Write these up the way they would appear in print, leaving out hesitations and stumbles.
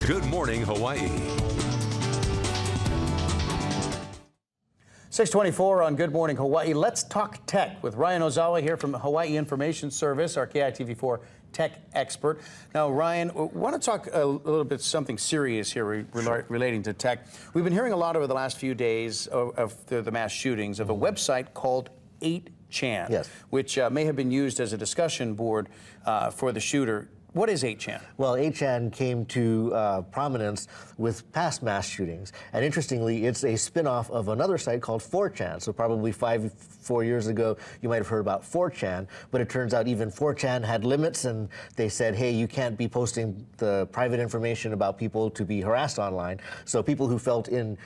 Good Morning Hawaii. 624 on Good Morning Hawaii. Let's talk tech with Ryan Ozawa here from Hawaii Information Service, our KITV4 tech expert. Now, Ryan, I want to talk a little bit something serious here relating to tech. We've been hearing a lot over the last few days of the mass shootings of a website called 8chan, yes, which may have been used as a discussion board for the shooter. What is 8chan? Well, 8chan came to prominence with past mass shootings. And interestingly, it's a spin-off of another site called 4chan. So probably 4 years ago, you might have heard about 4chan. But it turns out even 4chan had limits, and they said, hey, you can't be posting the private information about people to be harassed online. So people who felt in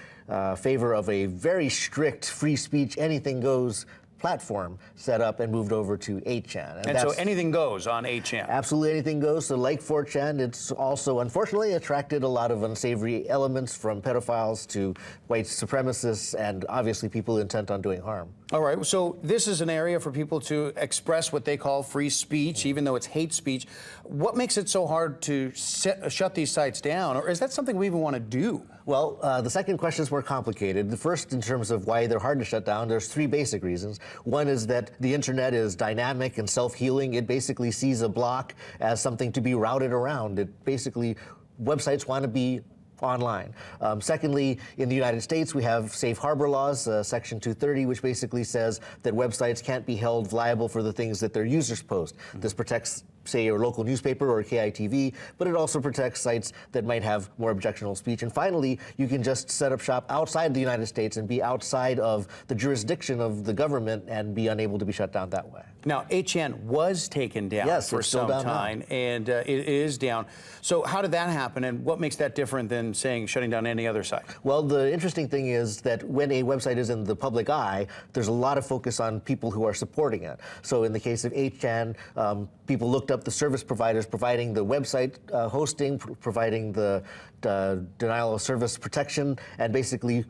favor of a very strict free speech, anything goes platform set up and moved over to 8chan. And so anything goes on 8chan? Absolutely anything goes. So like 4chan, it's also unfortunately attracted a lot of unsavory elements, from pedophiles to white supremacists and obviously people intent on doing harm. All right, so this is an area for people to express what they call free speech, even though it's hate speech. What makes it so hard to shut these sites down, or is that something we even want to do? Well, the second question is more complicated. The first, in terms of why they're hard to shut down, there's three basic reasons. One is that the internet is dynamic and self-healing. It basically sees a block as something to be routed around. It basically, websites want to be online. Secondly, in the United States, we have safe harbor laws, Section 230, which basically says that websites can't be held liable for the things that their users post. This protects, say, your local newspaper or KITV, but it also protects sites that might have more objectionable speech. And finally, you can just set up shop outside the United States and be outside of the jurisdiction of the government and be unable to be shut down that way. Now, 8chan was taken down for some time, and it is down. So how did that happen, and what makes that different than, saying, shutting down any other site? Well, the interesting thing is that when a website is in the public eye, there's a lot of focus on people who are supporting it. So in the case of 8chan, people looked up the service providers providing the website hosting, providing the denial of service protection, and basically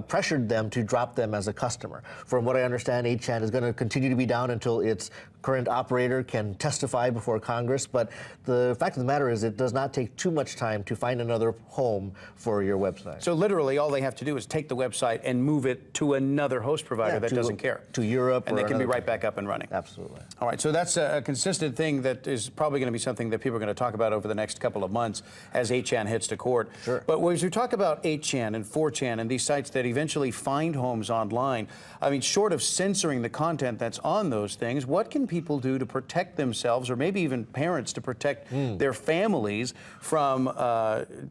pressured them to drop them as a customer. From what I understand, 8chan is going to continue to be down until its current operator can testify before Congress. But the fact of the matter is, it does not take too much time to find another home for your website. So literally, all they have to do is take the website and move it to another host provider that doesn't care. To Europe, and they can be right back up and running. Absolutely. All right, so that's a consistent thing that is probably going to be something that people are going to talk about over the next couple of months as 8chan hits to court. Sure. But as we talk about 8chan and 4chan and these sites that eventually find homes online, I mean, short of censoring the content that's on those things, what can people do to protect themselves, or maybe even parents to protect their families from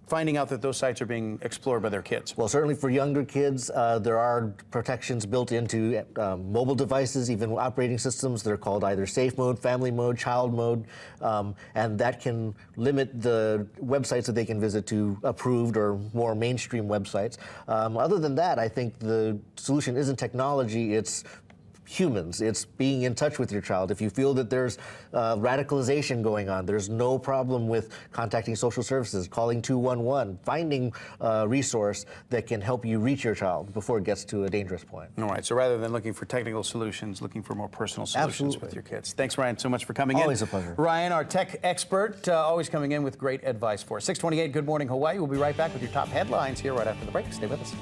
finding out that those sites are being explored by their kids? Well, certainly for younger kids, there are protections built into mobile devices, even operating systems. They're called either safe mode, family mode, child mode, and that can limit the websites that they can visit to approved or more mainstream websites. Other than that, I think the solution isn't technology, it's humans. It's being in touch with your child. If you feel that there's radicalization going on, there's no problem with contacting social services, calling 211, finding a resource that can help you reach your child before it gets to a dangerous point. All right, so rather than looking for technical solutions, looking for more personal solutions with your kids. Thanks, Ryan, so much for coming in. Always a pleasure. Ryan, our tech expert, always coming in with great advice for us. 628 Good Morning Hawaii. We'll be right back with your top headlines here right after the break. Stay with us.